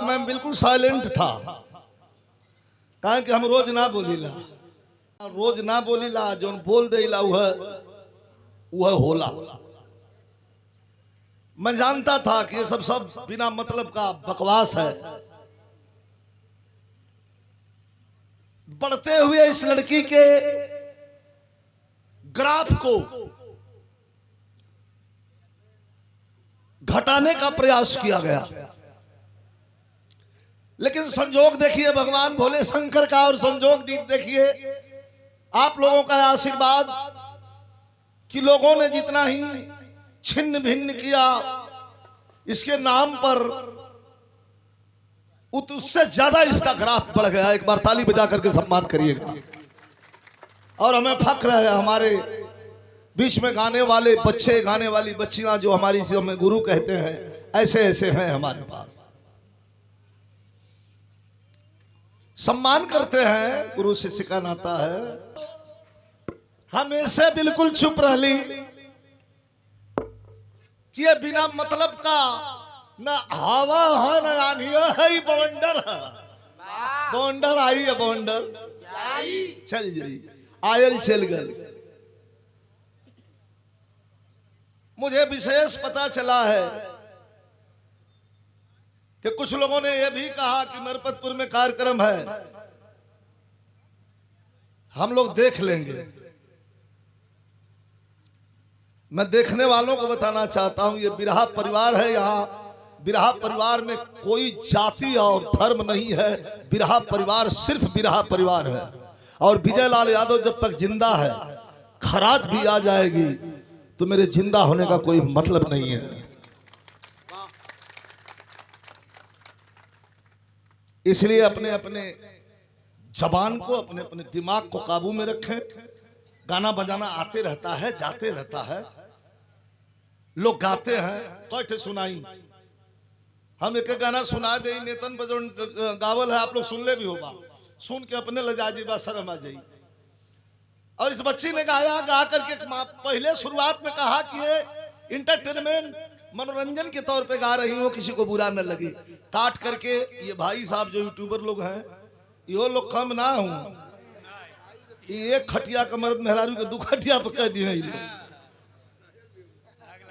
मैं बिल्कुल साइलेंट था, कहा कि हम रोज ना बोलीला जो बोल देला वह होला। मैं जानता था कि ये सब बिना मतलब का बकवास है। बढ़ते हुए इस लड़की के ग्राफ को घटाने का प्रयास किया गया, लेकिन संजोग देखिए भगवान भोले शंकर का, और संजोग देखिए आप लोगों का आशीर्वाद कि लोगों ने जितना ही छिन्न भिन्न किया इसके नाम पर, उससे ज्यादा इसका ग्राफ बढ़ गया। एक बार ताली बजा करके सम्मान करिएगा। और हमें फक्र है हमारे बीच में गाने वाले बच्चे, गाने वाली बच्चियां जो हमारी से हमें गुरु कहते हैं, ऐसे ऐसे हैं हमारे पास। सम्मान करते हैं, गुरु शिष्य का नाता है। हम ऐसे बिल्कुल चुप रह ली कि ये बिना मतलब का ना हवा है ना आनी है, बवंडर है। बवंडर आई है, बवंडर चल जाई, आयल चल गल। मुझे विशेष पता चला है कि कुछ लोगों ने यह भी कहा कि नरपतपुर में कार्यक्रम है, हम लोग देख लेंगे। मैं देखने वालों को बताना चाहता हूं, ये बिरहा परिवार है। यहाँ बिरहा परिवार में कोई जाति और धर्म नहीं है। बिरहा परिवार सिर्फ बिरहा परिवार है। और विजय लाल यादव जब तक जिंदा है, खराज भी आ जाएगी तो मेरे जिंदा होने का कोई मतलब नहीं है। इसलिए अपने अपने जबान को, अपने अपने दिमाग को काबू में रखें। गाना बजाना आते रहता है, जाते रहता है, लोग गाते हैं। कैसे सुनाई हम एक गाना सुना दे, नेतन बजन गावल है, आप लोग सुन ले भी होगा, सुन के अपने लजाजी बा शर्म आ जाई। और इस बच्ची ने गाया, गा करके पहले शुरुआत में कहा कि ये इंटरटेनमेंट मनोरंजन के तौर पे गा रही हो, किसी को बुरा न लगे। काट करके ये भाई साहब जो यूट्यूबर लोग हैं, यो लोग कम ना हूं, एक खटिया का मर्द मेहरारू के 2 खटिया पर कह दिए।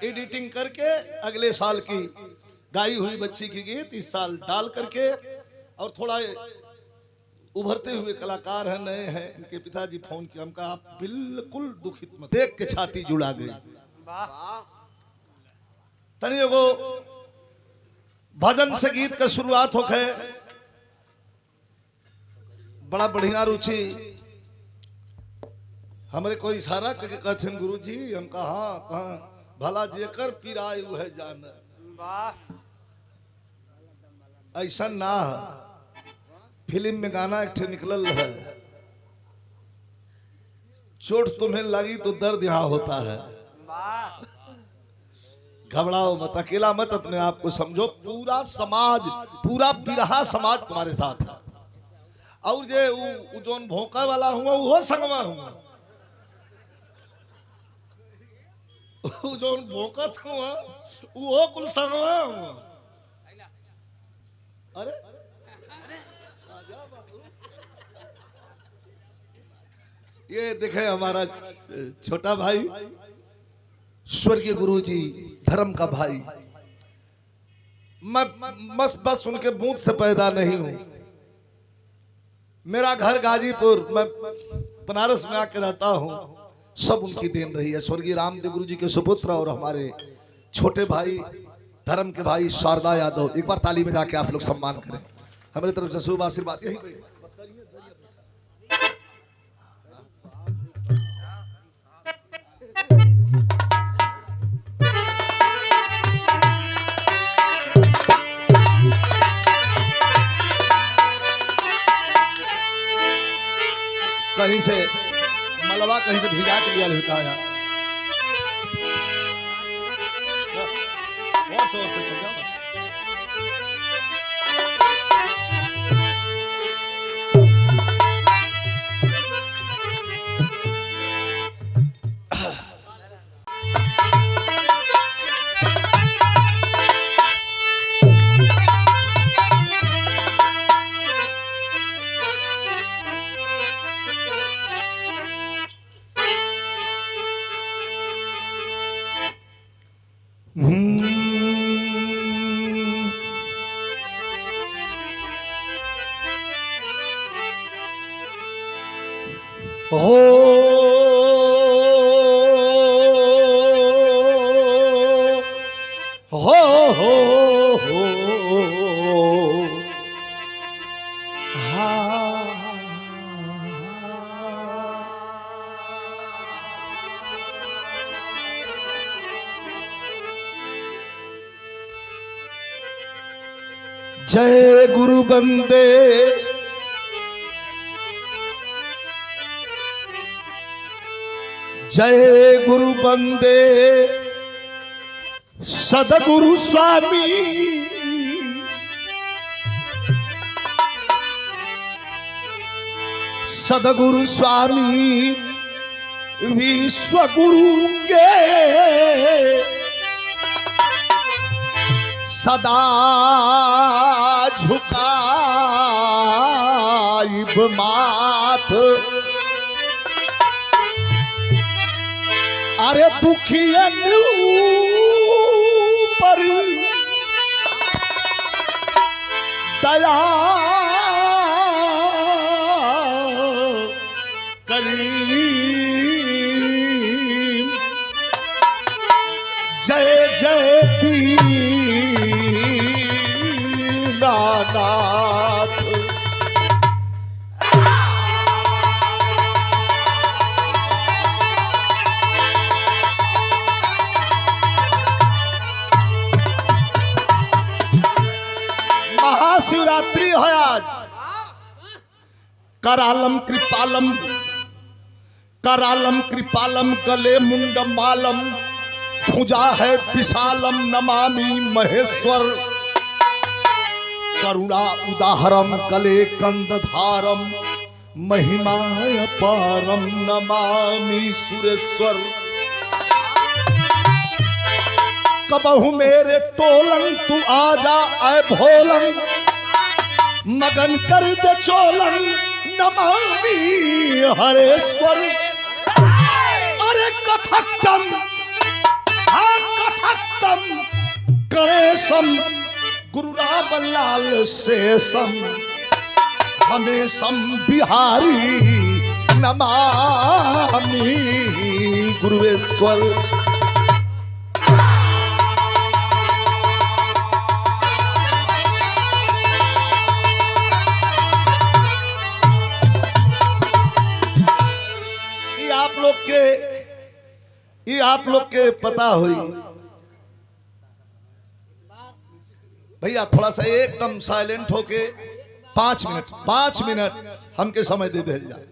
एडिटिंग करके अगले साल की गाई हुई बच्ची की गीत इस साल डाल करके, और थोड़ा उभरते हुए कलाकार हैं, नए हैं। इनके पिताजी फोन किया, हम कहा आप बिल्कुल दुखित मत। देख के छाती जुड़ा गई। तनियो को भजन से गीत का शुरुआत हो गए। बड़ा बढ़िया रुचि। हमरे कोई इशारा करके कहते हैं गुरु जी, हम कहा भला जेकर पिराय है जान, ऐसा ना है। फिल्म में गाना एक निकलल है, चोट तुम्हें लगी तो दर्द यहां होता है। घबराओ मत, अकेला मत, अपने आप को समझो। पूरा समाज, पूरा बिरहा समाज तुम्हारे साथ है। और जे जोन भोंका वाला हुआ वो संगवा हुआ, जोन भोंकत हुआ वो कुल संगवा हुआ। अरे ये देखे हमारा छोटा भाई, स्वर्गीय गुरु जी, धर्म का भाई। मैं बस उनके बूंद से पैदा नहीं हूं। मेरा घर गाजीपुर, मैं बनारस में आके रहता हूं। सब उनकी देन रही है। स्वर्गीय रामदेव गुरु जी के सुपुत्र और हमारे छोटे भाई, धर्म के भाई शारदा यादव। एक बार ताली बजा के आप लोग सम्मान करें। हमारी तरफ से शुभ आशीर्वाद यही। कहीं से मलबा, कहीं से भिजा के लिया लुकाया। और से चल जाओ। हो जय गुरु बंदे जय गुरु बंदे सदगुरु स्वामी सदगुरु स्वामी विश्व गुरु के सदा झुकाइब माथ अरे दुखियन पर दया करीम जय जय दीनानाथ महाशिवरात्रि है आज। करालम कृपालम करालम कृपालम गले मुंड मालम भुजा है विशालम नमामि महेश्वर करुणा उदाहरम गले कंदधारम महिमा अपारम नमामि सुरेश्वर कबहू मेरे टोलन तू आजा आए भोलन मगन कर दे चोलन नमामि हरेश्वर अरे कथक्तम कथक्तम गणेशम गुरु रामलाल शेषम हमेशम बिहारी नमामि गुरुवेश्वर ये आप लोग के पता हुई भैया थोड़ा सा एकदम साइलेंट होके 5 मिनट हमके समय दे दे जाए।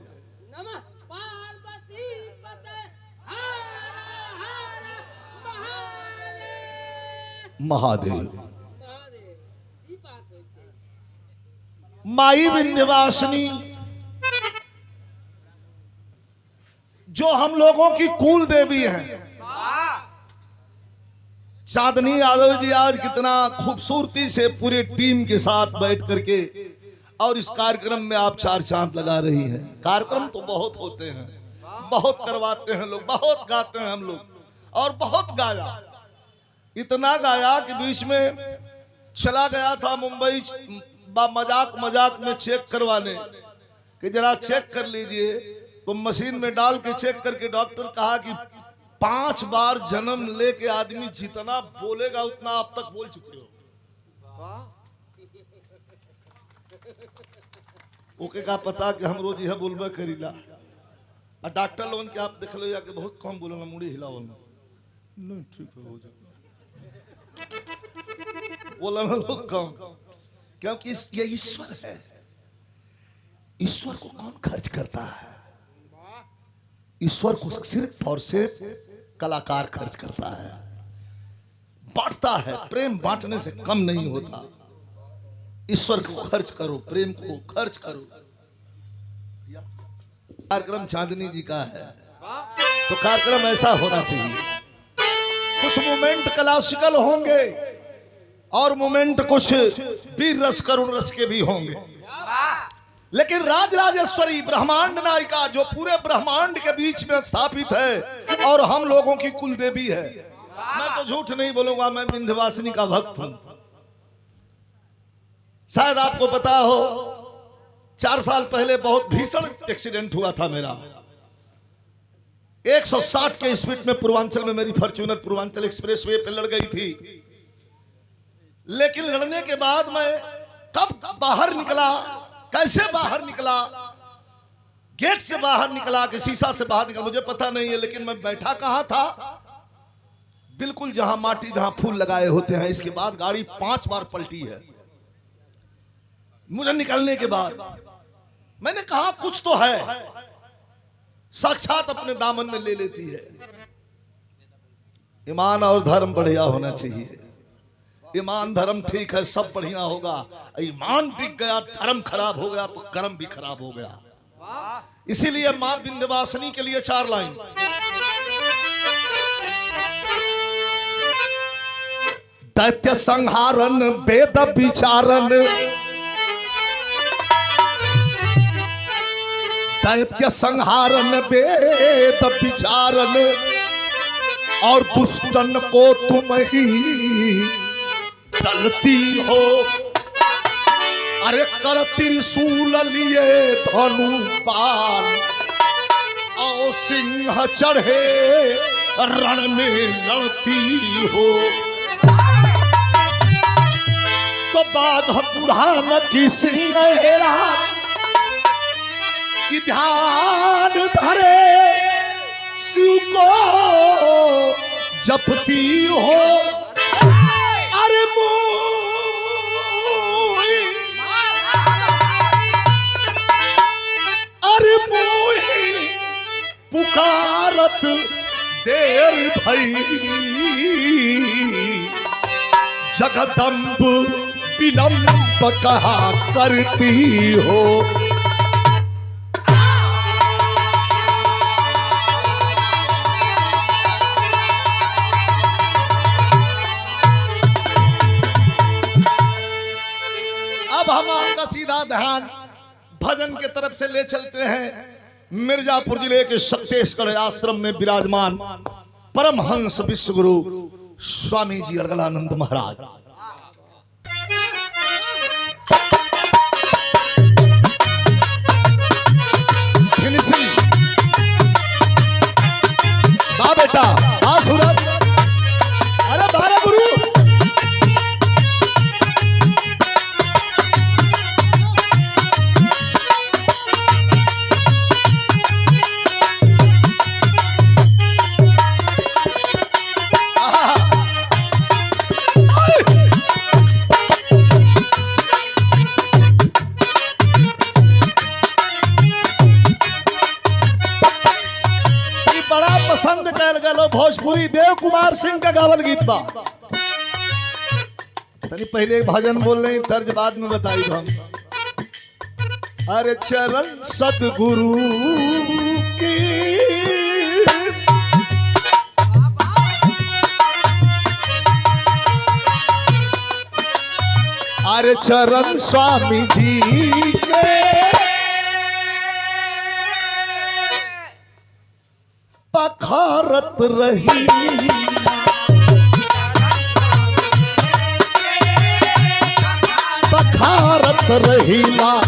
महादेव माई विंध्यवासिनी जो हम लोगों की कुल देवी हैं। चांदनी यादव जी आज कितना खूबसूरती से पूरे टीम के साथ बैठ करके और इस कार्यक्रम में आप 4 चांद लगा रही हैं। कार्यक्रम तो बहुत होते हैं, बहुत करवाते हैं लोग, बहुत गाते हैं हम लोग और बहुत गाया, इतना गाया कि बीच में चला गया था मुंबई मजाक में चेक करवाने कि जरा चेक कर लीजिए, तो मशीन में डाल के चेक करके डॉक्टर कहा कि 5 बार जन्म लेके आदमी जितना बोलेगा उतना आप तक बोल चुके हो। ओके का पता कि हम रोज यह बोलबे करीला और डॉक्टर लोगन के आप देख लो या कि बहुत कम बोलना मुड़ी हिलावल नहीं ठीक हो जाए बोलना लोग कम, क्योंकि ये ईश्वर है। ईश्वर को कौन खर्च करता है? ईश्वर को सिर्फ और सिर्फ कलाकार खर्च करता है, बांटता है। प्रेम बांटने से कम नहीं होता। ईश्वर को खर्च करो, प्रेम को खर्च करो। कार्यक्रम चांदनी जी का है तो कार्यक्रम ऐसा होना चाहिए। कुछ मोमेंट क्लासिकल होंगे और मोमेंट कुछ वीर रस करुण रस के भी होंगे, लेकिन राजराजेश्वरी ब्रह्मांड नायिका जो पूरे ब्रह्मांड के बीच में स्थापित है और हम लोगों की कुल देवी है। मैं तो झूठ नहीं बोलूंगा, मैं विंध्यवासिनी का भक्त हूं। शायद आपको पता हो 4 साल पहले बहुत भीषण एक्सीडेंट हुआ था मेरा, 160 के स्पीड में पूर्वांचल में मेरी फॉर्च्यूनर पूर्वांचल एक्सप्रेस वे पे लड़ गई थी। लेकिन लड़ने के बाद मैं कब बाहर निकला, कैसे बाहर निकला, गेट से बाहर निकला कि शीशा से बाहर निकला, मुझे पता नहीं है। लेकिन मैं बैठा कहां था, बिल्कुल जहां माटी जहां फूल लगाए होते हैं। इसके बाद गाड़ी 5 बार पलटी है। मुझे निकलने के बाद मैंने कहा कुछ तो है, साक्षात अपने दामन में ले लेती है। ईमान और धर्म बढ़िया होना चाहिए। ईमान धर्म ठीक है, सब बढ़िया होगा। ईमान टिक गया, धर्म खराब हो गया तो कर्म भी खराब हो गया। इसीलिए मां विंध्यवासिनी के लिए 4 लाइन। दैत्य संहारन वेद विचारन, दैत्य संहारन वेद विचारन, और दुष्टन को तुम ही दलती हो। अरे कर त्रिशूल लिए धनु बाण, और सिंह चढ़े रण में लड़ती हो। तो बाध बुढ़ान की सिंह हेरा कि ध्यान धरे शिव को जपती हो। अरे अरे मोही पुकारत देर भई, जगदम्ब विलंब कहा करती हो। अब हम आपका सीधा ध्यान भजन के तरफ से ले चलते हैं। मिर्जापुर जिले के शक्तेश्वर आश्रम में विराजमान परमहंस विश्वगुरु स्वामी जी अड़गलानंद महाराज। बा बेटा, बा सूरज, अरे बारा गुरु। पसंद कैल गलो भोजपुरी देव कुमार सिंह का गावल गीत बा। तनी पहले भजन बोल रहे, तर्ज बाद में बताई हम। अरे चरण सदगुरु की, अरे चरण स्वामी जी के, पखारत रही, पखारत रही मां।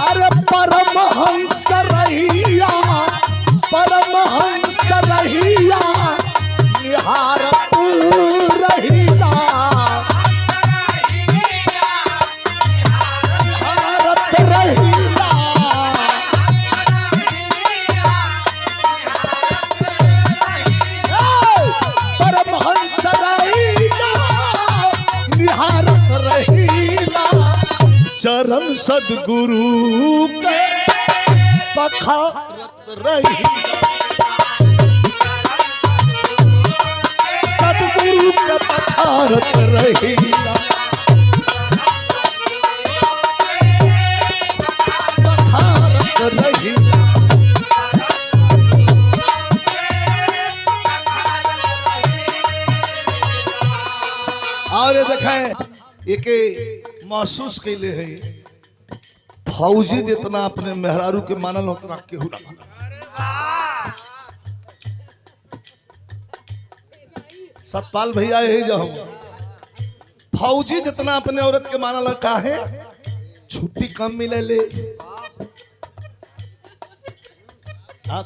अरे परमहंस रहिया, परमहंस रहिया, निहारत रहिला, निहारत रहिला। परमहंस रहिला, निहारत रहिला, चरण सदगुरु के पखारत रहिला। सदगुरु का पखारत रहिला, पखारत रहिला। और देखें एक महसूस कैले है, फौजी जितना अपने मेहरारू के मानल उतना केहू ना मानल। सतपाल भैया यही जो हम फौजी जितना अपने औरत के माना लगा है छुट्टी कम मिले ले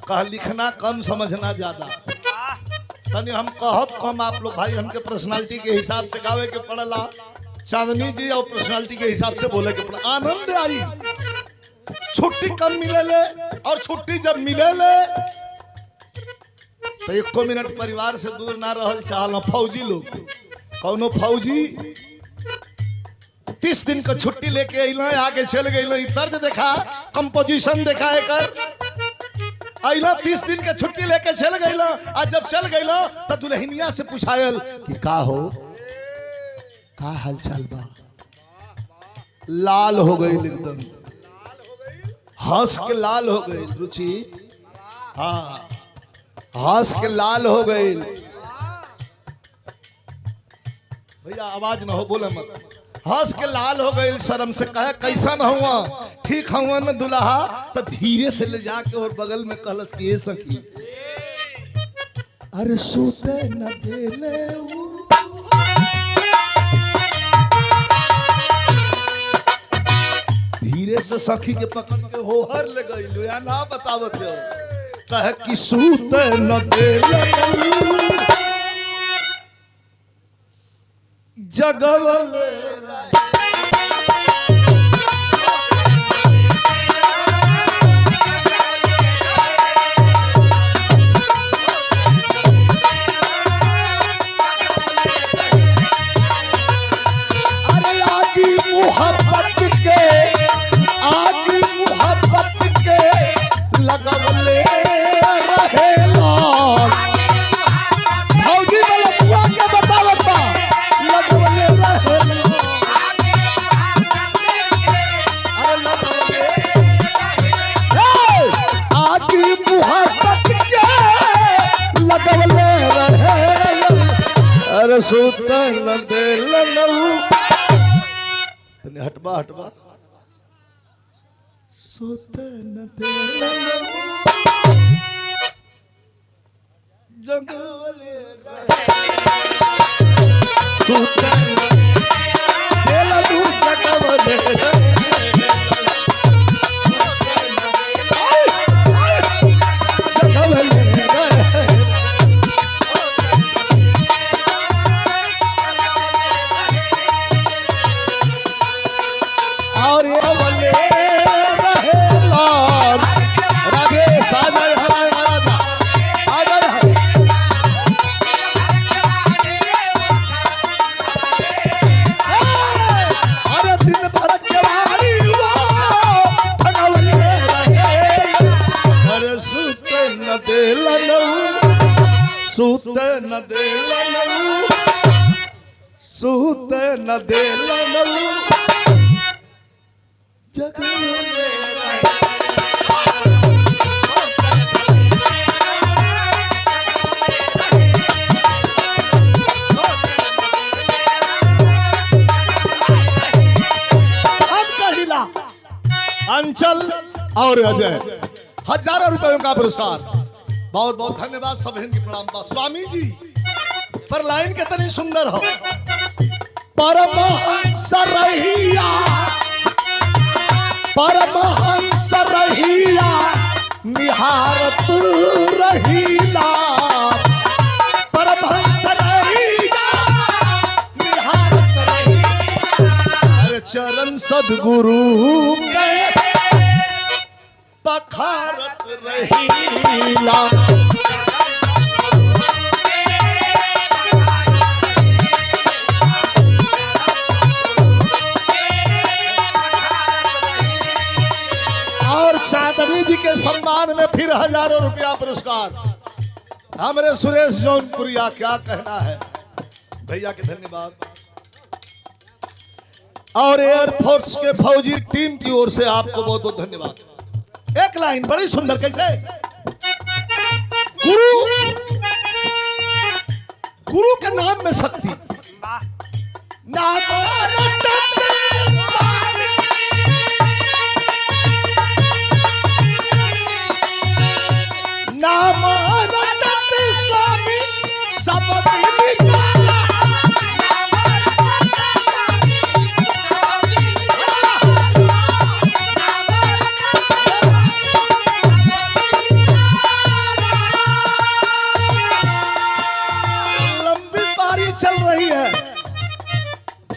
कह लिखना कम समझना ज्यादा तनी हम कहब कम आप लोग भाई हमके पर्सनालिटी के हिसाब से गावे के पड़ला चांदनी जी और पर्सनालिटी के हिसाब से बोले के पड़ा आनंद आई छुट्टी कम मिले ले और छुट्टी जब मिले ले तो एको मिनट परिवार से दूर ना रहल चाहल फौजी लोग कौनो फौजी 30 दिन का छुट्टी लेके अइल आगे चल गई तर्ज देखा कंपोजिशन देखा एकर अइला 30 दिन के छुट्टी लेके चल गइल आज जब चल गइल तो दुल्हनिया से पूछायल कि का हो का हालचाल बा लाल हो गई एकदम हंस के लाल हो गई रुचि हाँ हंस के लाल हो गई भैया आवाज ना हो बोले मत हंस के लाल हो गई शर्म से कहे कैसा न हुआ ठीक हुआ न दुल्हा तो धीरे से ले जाके और बगल में कहलस कि ये सखी अरे सोते न देले धीरे से सखी के पकड़ के होहर ले गई या ना बतावत हो कहे कि सोते न देले जगवले सुतन दिल हटवा हटवा सुतन दिल जगवले सुतन दिल तू जगवले सूत न देलन सूत न देलन जगवले अंचल और अजय हजारों रुपयों का पुरस्कार बहुत बहुत धन्यवाद सब की प्रणाम बा स्वामी जी पर लाइन के तनी सुंदर हो परमहंस रहिया निहारत रहीला परमहंस रहिया निहारत रहीला अरे चरण सद्गुरु के पखारत रहीला और चांदनी जी के सम्मान में फिर हजारों रुपया पुरस्कार हमारे सुरेश जौनपुरिया क्या कहना है भैया के धन्यवाद और एयरफोर्स के फौजी टीम की ओर से आपको बहुत बहुत धन्यवाद एक लाइन बड़ी सुंदर कैसे गुरु के नाम में शक्ति नाम स्वामी सब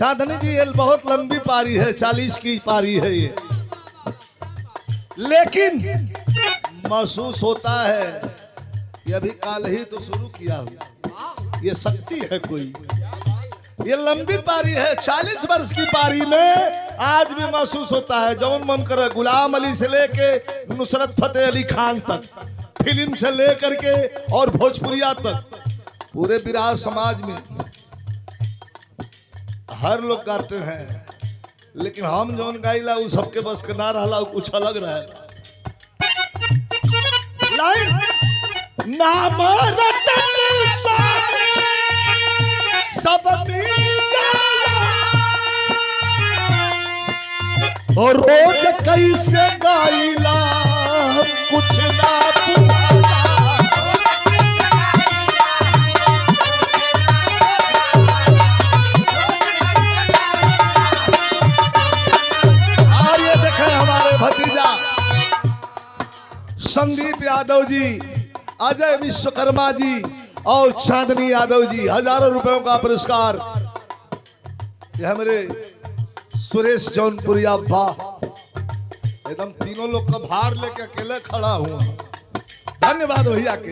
चांदनी जी ये बहुत लंबी पारी है, 40 की पारी है ये, लेकिन महसूस होता है ये अभी काल ही तो शुरू किया हुआ, ये शक्ति है कोई, ये लंबी पारी है। 40 वर्ष की पारी में आज भी महसूस होता है। जौन मन करे गुलाम अली से लेके नुसरत फतेह अली खान तक, फिल्म से लेकर के और भोजपुरिया तक, पूरे बिराह समाज में हर लोग गाते हैं, लेकिन हम जौन गाइला उ सबके बस के ना रहला, कुछ अलग रहे। लाइन नाम रतन स्वामी सब मिल जाला, और रोज कैसे गाइला कुछ ना बुझाला। और ये देखें हमारे भतीजा संदीप यादव जी, अजय विश्वकर्मा जी और चांदनी यादव जी, हजारों रुपयों का पुरस्कार। ये हमारे सुरेश जौनपुरिया, वाह एकदम तीनों लोग का भार लेके अकेले खड़ा हूं। धन्यवाद भैया के।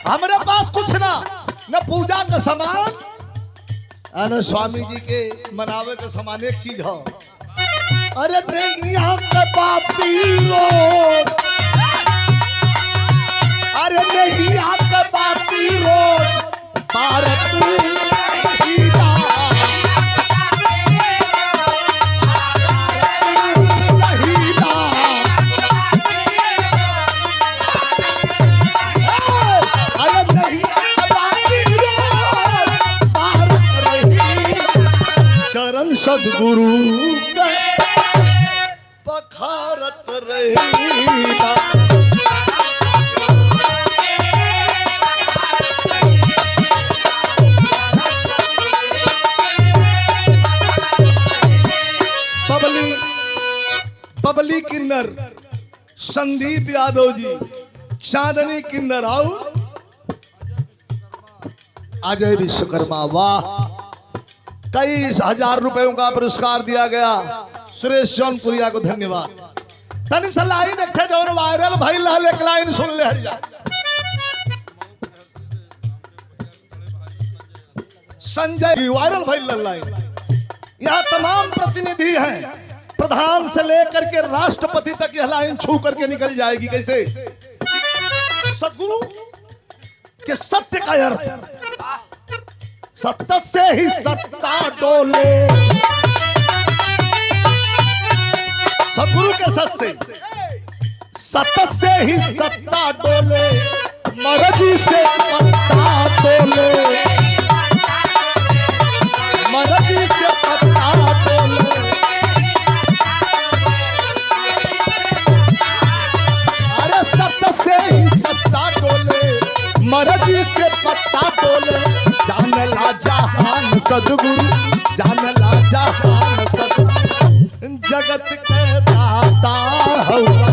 हमारे पास कुछ ना न पूजा का सामान, न स्वामी जी के मनावे का सामान। एक चीज है, अरे नहीं यहाँ के बापी रो, अरे नहीं यहाँ के बापी रो, भारत चरण सदगुरु पखारत रही। बबली किन्नर संदीप यादव जी, चांदनी किन्नर और अजय विश्वकर्मा, वाह कई हजार रुपयों का पुरस्कार दिया गया। सुरेश जौनपुरिया को धन्यवाद। तनी सा लाइन रखे जो वायरल भाई लाल, एक लाइन सुन ले जा। संजय वायरल भाई लाइन, यहाँ तमाम प्रतिनिधि हैं, प्रधान से लेकर के राष्ट्रपति तक यह लाइन छू करके निकल जाएगी। कैसे? सद्गुरु के सत्य का अर्थ, सत्य से ही सत्ता डोले, सद्गुरु के सत्य से ही सत्ता डोले, मर्जी से पत्ता डोले, मर्जी से पत्ता डोले। अरे सत्य से ही सत्ता डोले, मर्जी से पत्ता डोले। जानला जहान सद्गुरु, जानला जहान सद्गुरु, जगत के दाता हवा।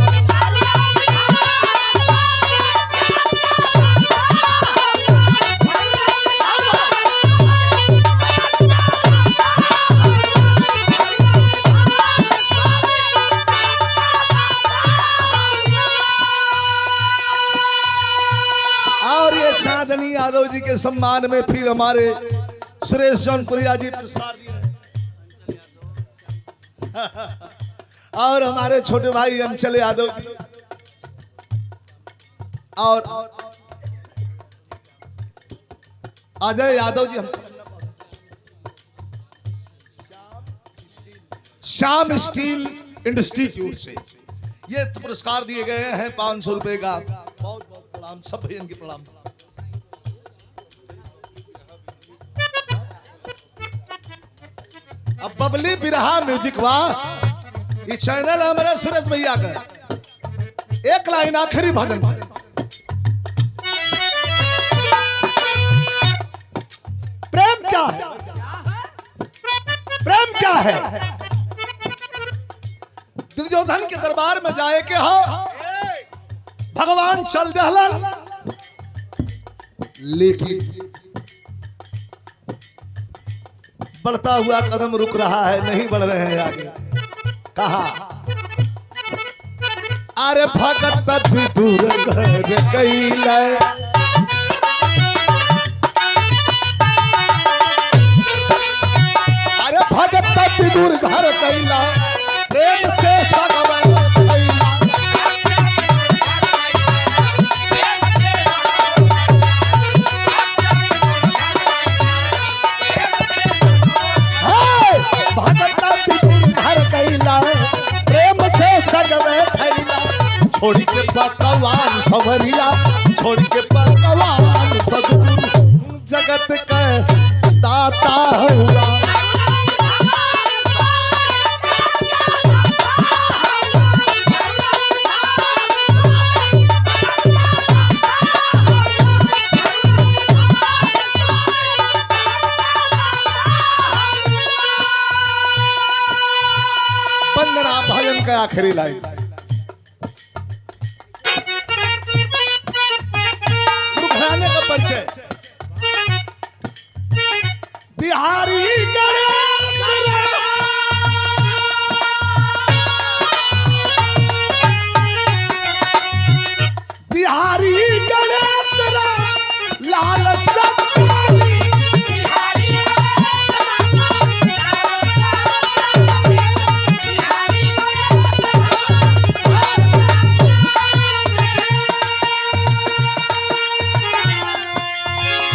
और ये चांदनी यादव जी के सम्मान में फिर हमारे सुरेश जौनपुरिया जी पुरस्कार दिए और हमारे छोटे भाई अंचल यादव जी और अजय यादव जी, हम श्याम स्टील इंडस्ट्रीट्यूट से ये पुरस्कार दिए गए हैं 500 रुपए का। बहुत बहुत प्रणाम, सब भैया की प्रणाम। अब बबली बिरहा म्यूजिक, वाह ये चैनल हमारे सुरेश भैया का। एक लाइन आखिरी भजन, प्रेम क्या है, प्रेम क्या है। दुर्योधन के दरबार में जाए के हो, भगवान चल दहलन, लेकिन बढ़ता हुआ कदम रुक रहा है, नहीं बढ़ रहे हैं आगे। कहा अरे भगत विदुर घर कैले, अरे भगत विदुर घर कैला, प्रेम से सगवे थैला। भगत विदुर घर कैला, प्रेम से सगवे थैला। छोड़ी के पकवान सवरिया, छोड़ी के पकवान सदगुरु जगत का दाता हुआ। पंद्रह भजन का आखिरी लाइन। का परिचय बिहारी गणेश बिहारी गणेश लाल सत्यानी।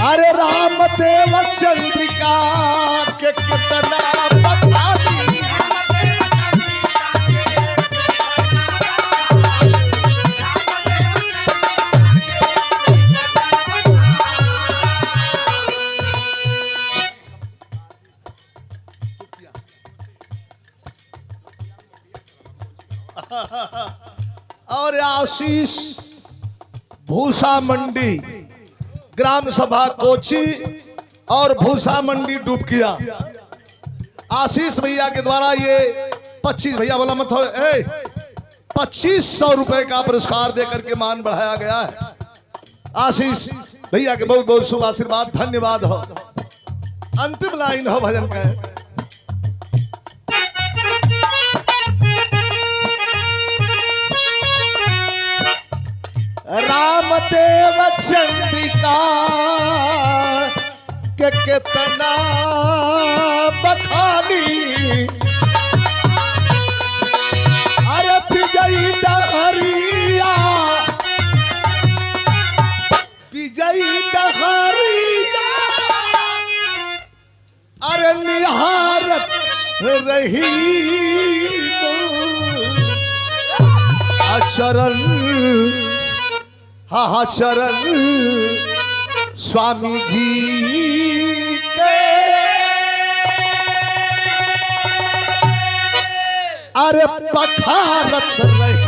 अरे रामदेव चंद्रिका के कितना बखानी। और आशीष भूसा मंडी ग्राम सभा कोची और भूसा मंडी डुबकिया, आशीष भैया के द्वारा ये 25 भैया बोला मत हो 2500 रुपए का पुरस्कार देकर के मान बढ़ाया गया है। आशीष भैया के बहुत बहुत शुभ आशीर्वाद, धन्यवाद हो। अंतिम लाइन हो भजन का, रामदेव चंद्रिका के कितना बखानी। अरे विजयी डहरिया, विजयी डहरिया, अरे निहारत रही चरण, हाँ चरण स्वामी जी के। अरे पखारत रहे